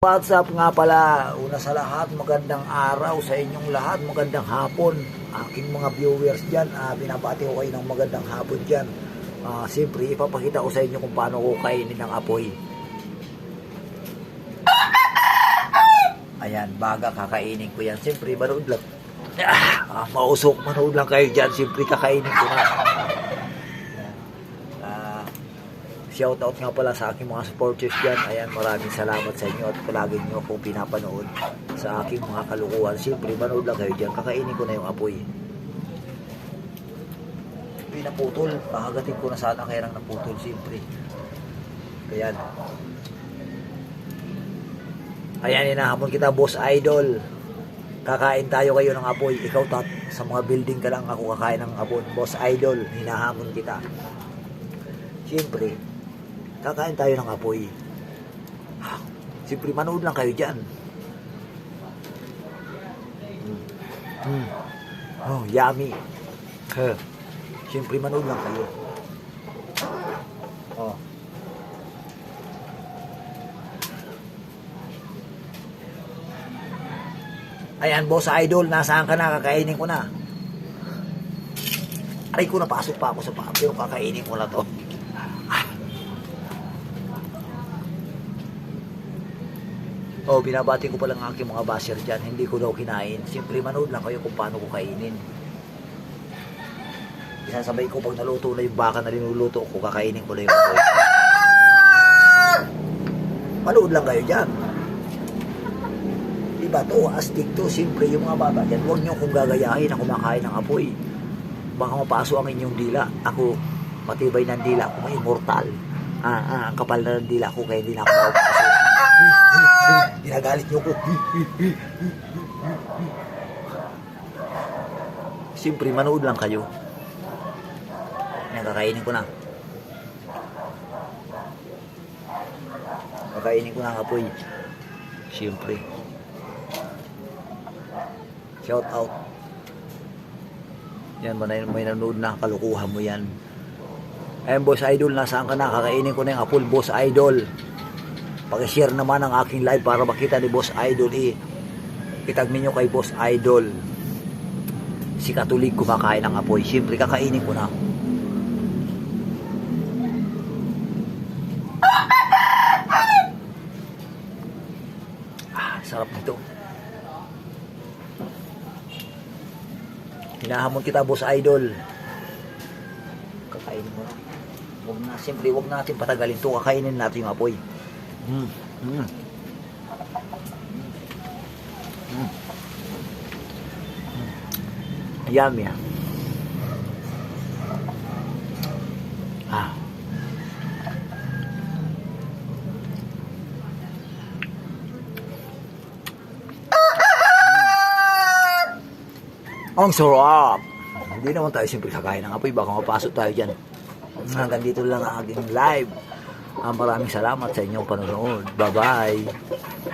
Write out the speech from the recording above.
What's up nga pala, una sa lahat, magandang araw sa inyong lahat, magandang hapon. Aking mga viewers dyan, binabati ko kayo ng magandang hapon dyan. Siyempre, ipapakita ko sa inyo kung paano ko kainin ng apoy. Ayan, baga kakainin ko yan. Siyempre, manood lang. Mausok, manood lang kayo dyan. Siyempre, kakainin ko na. Shoutout nga pala sa aking mga supporters dyan. Ayan, maraming salamat sa inyo at palagi nyo akong pinapanood sa aking mga kalukuhan. Siyempre, manood lang kayo dyan. Kakainin ko na yung apoy. Pinaputol. Pakagatin ko na sana kaya nang naputol. Siyempre. Ayan. Ayan, hinahamon kita, Boss Idol. Kakain tayo kayo ng apoy. Ikaw, sa mga building ka lang ako kakain ng apoy. Boss Idol, hinahamon kita. Siyempre, kakain tayo ng apoy. Siyempre, manood lang kayo dyan. Oh, yummy. Siyempre, manood lang kayo. Oh. Ayan, Boss Idol, nasaan ka na? Kakainin ko na. Aray ko, napasok pa ako sa paa, pero kakainin ko na to. Oh, binabati ko pala ng aking mga basher dyan. Hindi ko daw kinain. Siyempre, manood lang kayo kung paano ko kainin. Isasabay ko pag naluto na yung baka na linuluto ko, kakainin ko na yung apoy. Manood lang kayo dyan. Diba to, astig to. Siyempre, yung mga bata dyan, huwag nyo kung gagayahin na kumakain ng apoy. Baka mapaso ang inyong dila. Ako, matibay ng dila ko, may immortal. Ang kapal na ng dila ko, kaya hindi na ako mapapaso. Ginagalit nyo ko. Siyempre, manood lang kayo. Kakainin ko na. Kakainin ko na ang apoy. Siyempre. Shout out. Yan, may nanood na. Kalukuhan mo yan. Ayun, Boss Idol, nasaan ka na? Kakainin ko na yung apoy, Boss Idol. Pag-share naman ang aking live para makita ni Boss Idol. Itag ninyo kay Boss Idol. Si Katulig kumakain ng apoy. Siyempre, kakainin ko na. Sarap nito. Hinahamon kita, Boss Idol. Kakainin mo na. Siyempre, huwag natin patagalin ito. Kakainin natin yung apoy. Yummy. Ang sarap. Hindi naman tayo siyempre kakain ng apoy, baka mapasok tayo dyan. Hanggang dito lang ang aking live. Maraming salamat sa inyong panonood. Bye-bye.